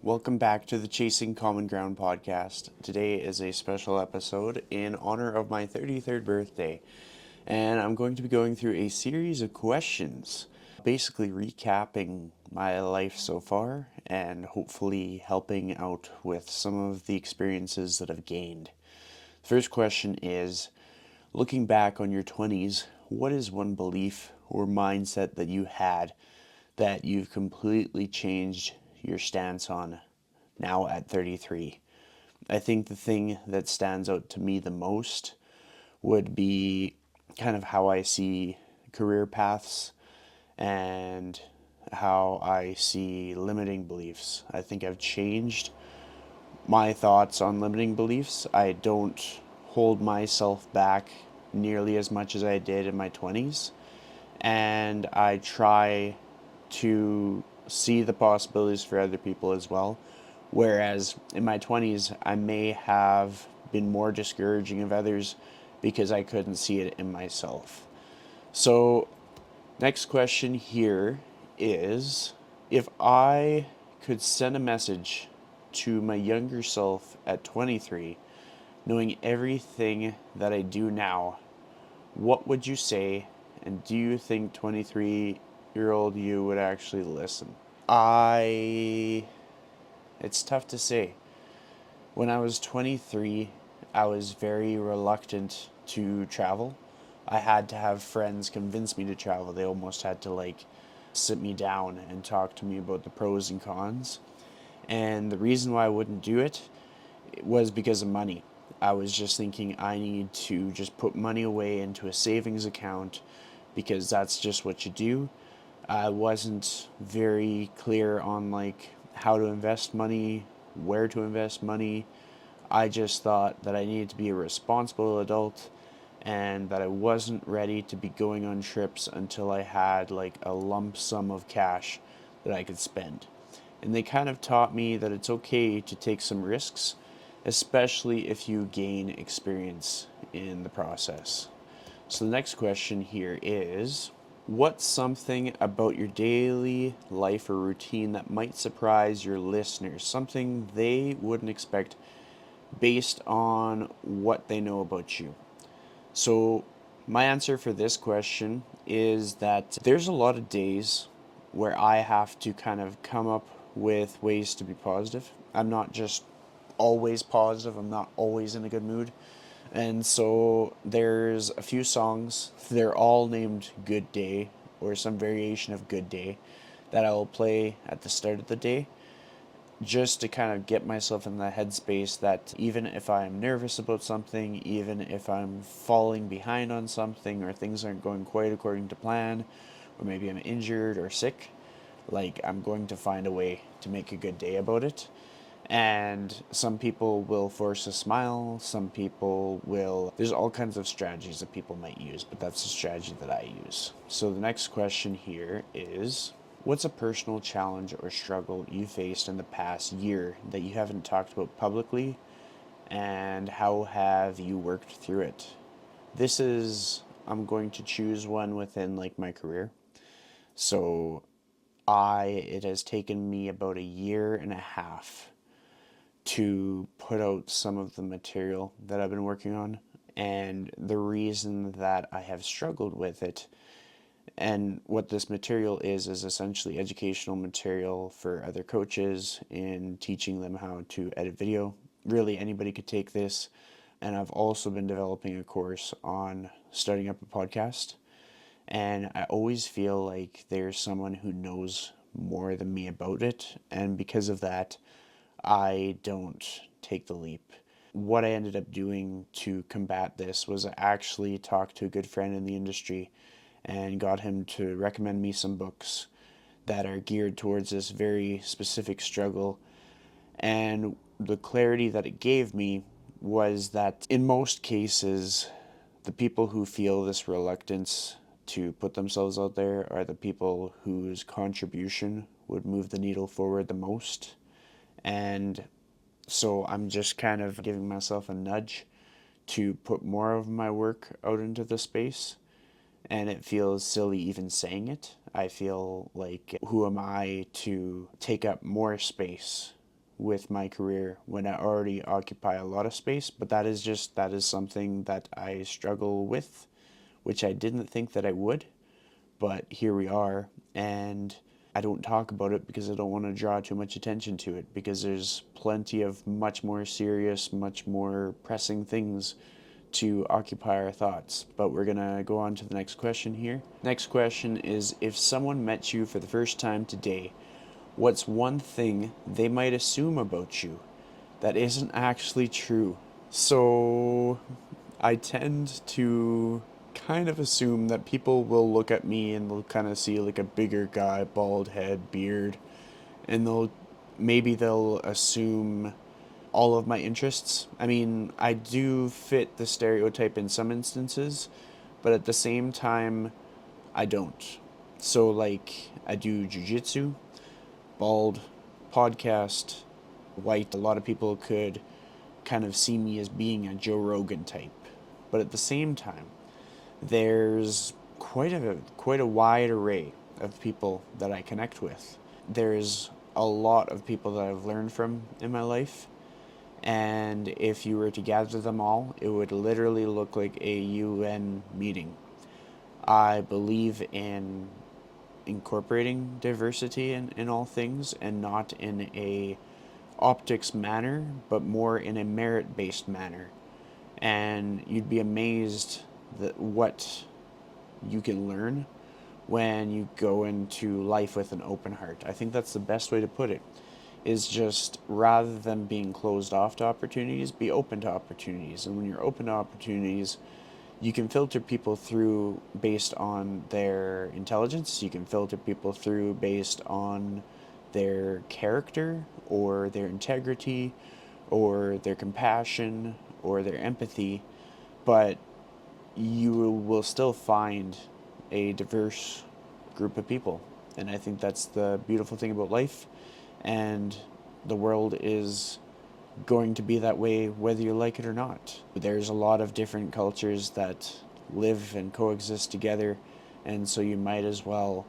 Welcome back to the Chasing Common Ground podcast. Today is a special episode in honor of my 33rd birthday, and I'm going to be going through a series of questions, basically recapping my life so far and hopefully helping out with some of the experiences that I've gained. The first question is, looking back on your 20s, what is one belief or mindset that you had that you've completely changed your stance on now at 33? I think the thing that stands out to me the most would be kind of how I see career paths and how I see limiting beliefs. I think I've changed my thoughts on limiting beliefs. I don't hold myself back nearly as much as I did in my 20s, and I try to see the possibilities for other people as well. Whereas in my 20s, I may have been more discouraging of others because I couldn't see it in myself. So, next question here is, if I could send a message to my younger self at 23, knowing everything that I do now, what would you say? And do you think 23-year-old you would actually listen? It's tough to say. When I was 23, I was very reluctant to travel. I had to have friends convince me to travel. They almost had to sit me down and talk to me about the pros and cons. And the reason why I wouldn't do it was because of money. I was just thinking I need to just put money away into a savings account because that's just what you do. I wasn't very clear on how to invest money, where to invest money. I just thought that I needed to be a responsible adult and that I wasn't ready to be going on trips until I had a lump sum of cash that I could spend. And they kind of taught me that it's okay to take some risks, especially if you gain experience in the process. So the next question here is, what's something about your daily life or routine that might surprise your listeners? Something they wouldn't expect based on what they know about you. So my answer for this question is that there's a lot of days where I have to kind of come up with ways to be positive. I'm not just always positive, I'm not always in a good mood. And so there's a few songs, they're all named Good Day or some variation of Good Day, that I will play at the start of the day just to kind of get myself in the headspace that even if I'm nervous about something, even if I'm falling behind on something or things aren't going quite according to plan, or maybe I'm injured or sick, I'm going to find a way to make a good day about it. And some people will force a smile, some people will, there's all kinds of strategies that people might use, but that's the strategy that I use. So the next question here is, what's a personal challenge or struggle you faced in the past year that you haven't talked about publicly, and how have you worked through it? I'm going to choose one within my career. So it has taken me about a year and a half to put out some of the material that I've been working on. And the reason that I have struggled with it, and what this material is essentially educational material for other coaches in teaching them how to edit video. Really, anybody could take this. And I've also been developing a course on starting up a podcast. And I always feel like there's someone who knows more than me about it. And because of that, I don't take the leap. What I ended up doing to combat this was actually talk to a good friend in the industry and got him to recommend me some books that are geared towards this very specific struggle. And the clarity that it gave me was that in most cases, the people who feel this reluctance to put themselves out there are the people whose contribution would move the needle forward the most. And so I'm just kind of giving myself a nudge to put more of my work out into the space. And it feels silly even saying it. I feel like, who am I to take up more space with my career when I already occupy a lot of space, but that is something that I struggle with, which I didn't think that I would, but here we are. And I don't talk about it because I don't want to draw too much attention to it, because there's plenty of much more serious, much more pressing things to occupy our thoughts. But we're going to go on to the next question here. Next question is, if someone met you for the first time today, what's one thing they might assume about you that isn't actually true? So I tend to kind of assume that people will look at me and they'll kind of see like a bigger guy, bald head, beard, and they'll assume all of my interests. I mean, I do fit the stereotype in some instances, but at the same time, I don't. So, like, I do jujitsu, bald, podcast, white. A lot of people could kind of see me as being a Joe Rogan type. But at the same time, there's quite a wide array of people that I connect with. There's a lot of people that I've learned from in my life, and if you were to gather them all, it would literally look like a UN meeting. I believe in incorporating diversity in all things, and not in a optics manner, but more in a merit-based manner. And you'd be amazed that what you can learn when you go into life with an open heart. I think that's the best way to put it, is just rather than being closed off to opportunities, be open to opportunities. And when you're open to opportunities, you can filter people through based on their intelligence. You can filter people through based on their character or their integrity or their compassion or their empathy, but you will still find a diverse group of people. And I think that's the beautiful thing about life, and the world is going to be that way whether you like it or not. There's a lot of different cultures that live and coexist together, and so you might as well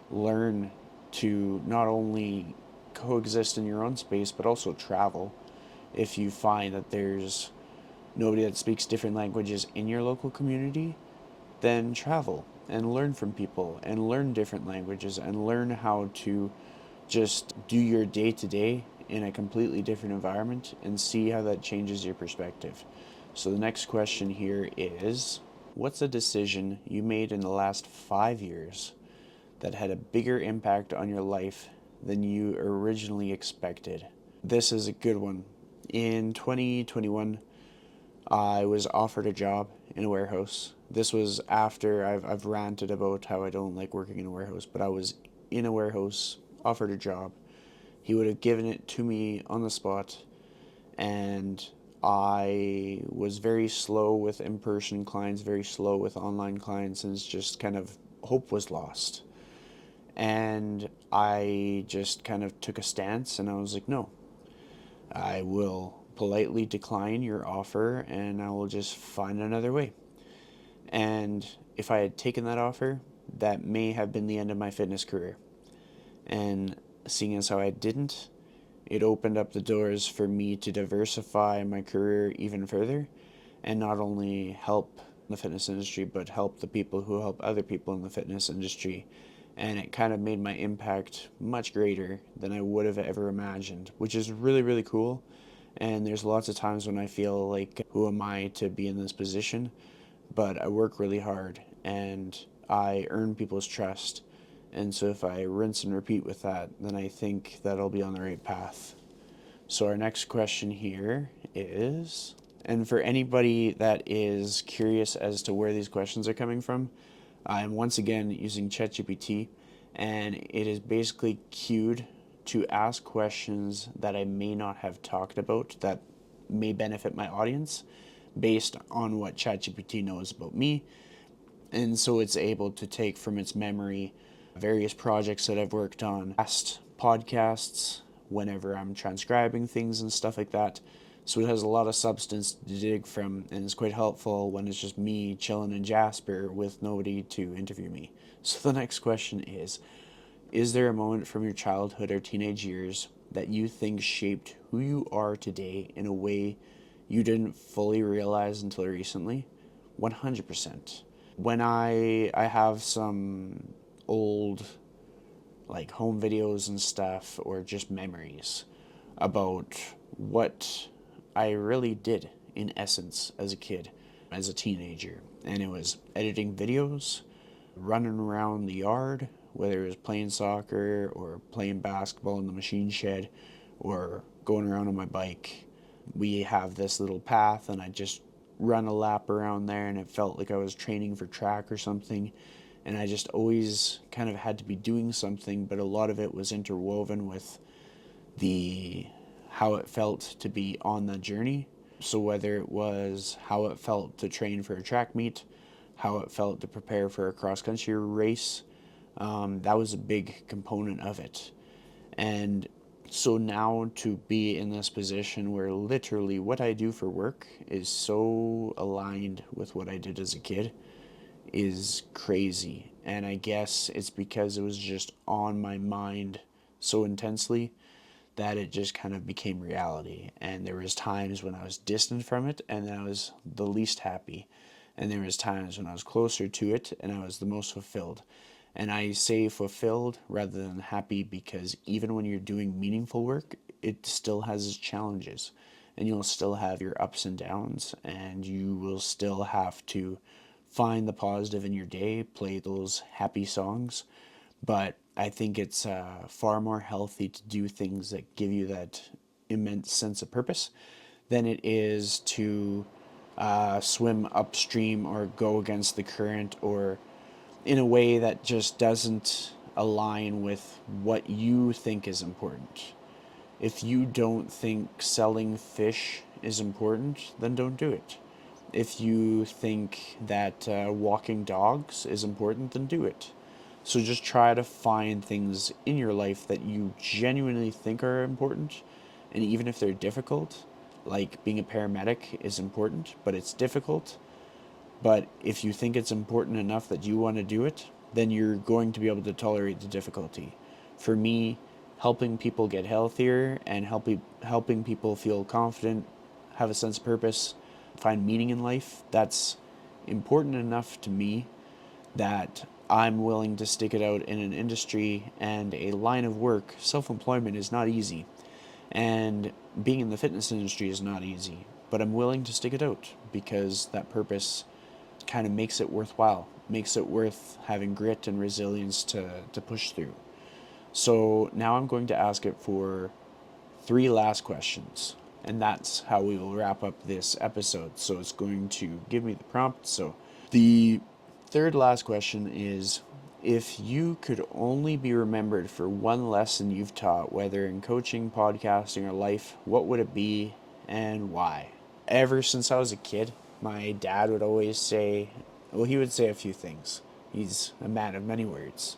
learn to not only coexist in your own space but also travel. If you find that there's nobody that speaks different languages in your local community, then travel and learn from people and learn different languages and learn how to just do your day to day in a completely different environment and see how that changes your perspective. So the next question here is, what's a decision you made in the last 5 years that had a bigger impact on your life than you originally expected? This is a good one. In 2021, I was offered a job in a warehouse. This was after I've ranted about how I don't like working in a warehouse, but I was in a warehouse, offered a job. He would have given it to me on the spot, and I was very slow with in-person clients, very slow with online clients, and it's just kind of hope was lost. And I just kind of took a stance, and I was like, no, I will politely decline your offer, and I will just find another way. And if I had taken that offer, that may have been the end of my fitness career. And seeing as how I didn't, it opened up the doors for me to diversify my career even further, and not only help the fitness industry, but help the people who help other people in the fitness industry. And it kind of made my impact much greater than I would have ever imagined, which is really, really cool. And there's lots of times when I feel like, who am I to be in this position? But I work really hard and I earn people's trust. And so if I rinse and repeat with that, then I think that I'll be on the right path. So our next question here is, and for anybody that is curious as to where these questions are coming from, I'm once again using ChatGPT, and it is basically cued to ask questions that I may not have talked about that may benefit my audience based on what ChatGPT knows about me. And so it's able to take from its memory various projects that I've worked on, past podcasts, whenever I'm transcribing things and stuff like that. So it has a lot of substance to dig from, and it's quite helpful when it's just me chilling in Jasper with nobody to interview me. So the next question is there a moment from your childhood or teenage years that you think shaped who you are today in a way you didn't fully realize until recently? 100%. When I have some old like home videos and stuff or just memories about what I really did in essence as a kid, as a teenager. And it was editing videos, running around the yard, whether it was playing soccer or playing basketball in the machine shed or going around on my bike. We have this little path, and I just run a lap around there, and it felt like I was training for track or something. And I just always kind of had to be doing something, but a lot of it was interwoven with the how it felt to be on the journey. So whether it was how it felt to train for a track meet, how it felt to prepare for a cross country race, that was a big component of it. And so now to be in this position where literally what I do for work is so aligned with what I did as a kid is crazy. And I guess it's because it was just on my mind so intensely that it just kind of became reality. And there was times when I was distant from it and I was the least happy. And there was times when I was closer to it and I was the most fulfilled. And I say fulfilled rather than happy because even when you're doing meaningful work, it still has its challenges. And you'll still have your ups and downs, and you will still have to find the positive in your day, play those happy songs. But I think it's far more healthy to do things that give you that immense sense of purpose than it is to swim upstream or go against the current or in a way that just doesn't align with what you think is important. If you don't think selling fish is important, then don't do it. If you think that walking dogs is important, then do it. So just try to find things in your life that you genuinely think are important. And even if they're difficult, like being a paramedic is important, but it's difficult. But if you think it's important enough that you want to do it, then you're going to be able to tolerate the difficulty. For me, helping people get healthier and helping people feel confident, have a sense of purpose, find meaning in life, that's important enough to me that I'm willing to stick it out in an industry and a line of work. Self-employment is not easy, and being in the fitness industry is not easy, but I'm willing to stick it out because that purpose kind of makes it worthwhile, makes it worth having grit and resilience to push through. So now I'm going to ask it for three last questions, and that's how we will wrap up this episode. So it's going to give me the prompt. So the third last question is, if you could only be remembered for one lesson you've taught, whether in coaching, podcasting, or life, what would it be and why? Ever since I was a kid, my dad would always say, well, he would say a few things. He's a man of many words.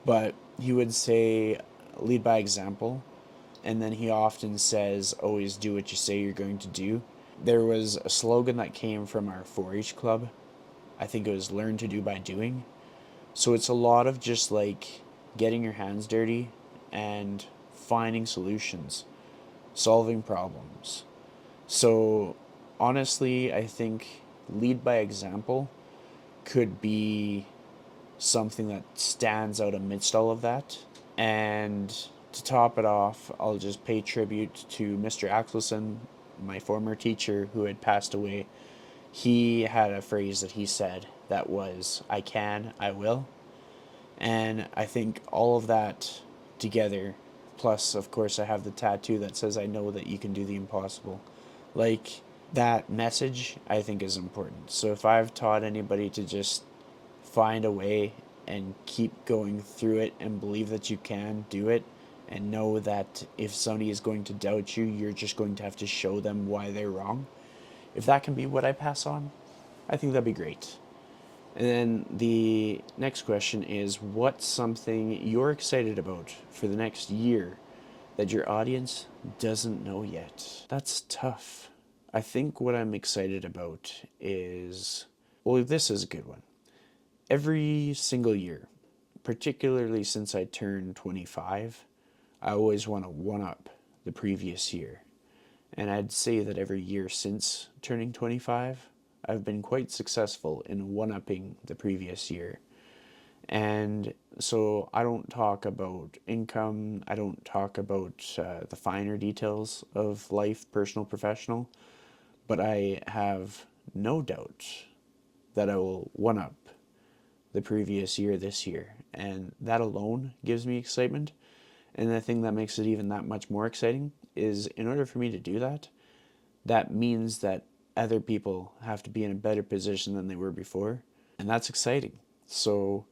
But he would say, lead by example. And then he often says, always do what you say you're going to do. There was a slogan that came from our 4-H club. I think it was learn to do by doing. So it's a lot of just like getting your hands dirty and finding solutions, solving problems. So honestly, I think lead by example could be something that stands out amidst all of that. And to top it off, I'll just pay tribute to Mr. Axelson, my former teacher who had passed away. He had a phrase that he said that was, I can, I will. And I think all of that together, plus, of course, I have the tattoo that says, I know that you can do the impossible. Like, that message, I think, is important. So if I've taught anybody to just find a way and keep going through it and believe that you can do it, and know that if somebody is going to doubt you, you're just going to have to show them why they're wrong. If that can be what I pass on, I think that'd be great. And then the next question is, what's something you're excited about for the next year that your audience doesn't know yet? That's tough. I think what I'm excited about is, well, this is a good one. Every single year, particularly since I turned 25, I always want to one up the previous year. And I'd say that every year since turning 25, I've been quite successful in one upping the previous year. And so I don't talk about income, I don't talk about the finer details of life, personal, professional, but I have no doubt that I will one up the previous year this year. And that alone gives me excitement. And the thing that makes it even that much more exciting is in order for me to do that, that means that other people have to be in a better position than they were before. And that's exciting. So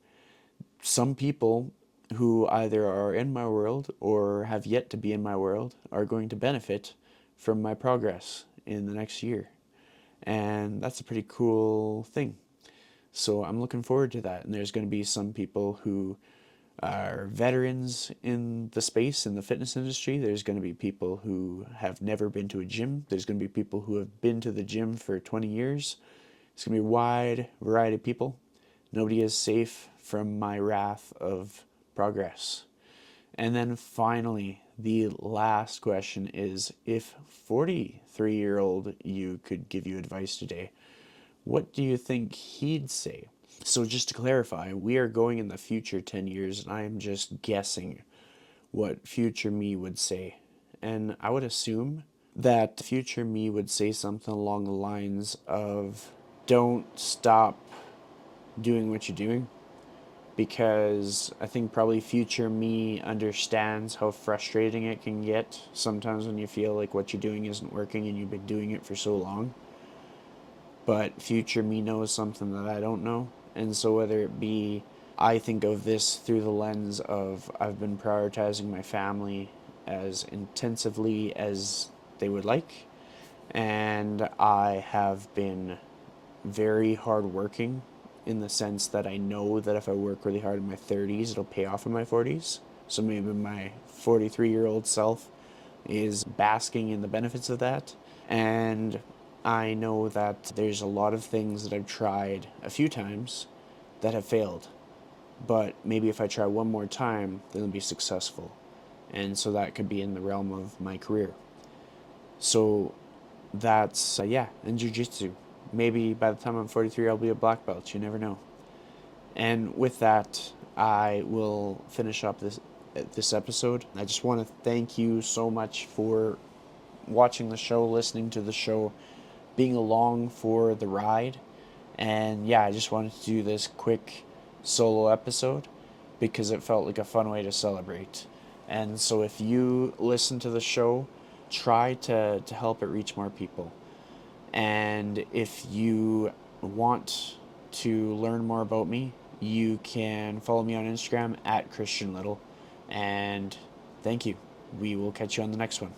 some people who either are in my world or have yet to be in my world are going to benefit from my progress in the next year. And that's a pretty cool thing. So I'm looking forward to that. And there's going to be some people who are veterans in the space, in the fitness industry. There's going to be people who have never been to a gym. There's going to be people who have been to the gym for 20 years. It's going to be a wide variety of people. Nobody is safe from my wrath of progress. And then finally, the last question is, if 43-year-old you could give you advice today, what do you think he'd say? So just to clarify, we are going in the future 10 years, and I am just guessing what future me would say. And I would assume that future me would say something along the lines of, don't stop doing what you're doing, because I think probably future me understands how frustrating it can get sometimes when you feel like what you're doing isn't working and you've been doing it for so long. But future me knows something that I don't know. And so whether it be, I think of this through the lens of I've been prioritizing my family as intensively as they would like, and I have been very hardworking in the sense that I know that if I work really hard in my 30s, it'll pay off in my 40s. So maybe my 43-year-old self is basking in the benefits of that. And I know that there's a lot of things that I've tried a few times that have failed. But maybe if I try one more time, then it'll be successful. And so that could be in the realm of my career. So that's, yeah, in jiu-jitsu. Maybe by the time I'm 43, I'll be a black belt. You never know. And with that, I will finish up this episode. I just want to thank you so much for watching the show, listening to the show, being along for the ride. And yeah, I just wanted to do this quick solo episode because it felt like a fun way to celebrate. And so if you listen to the show, try to help it reach more people. And if you want to learn more about me, you can follow me on Instagram at Christian Little. And thank you. We will catch you on the next one.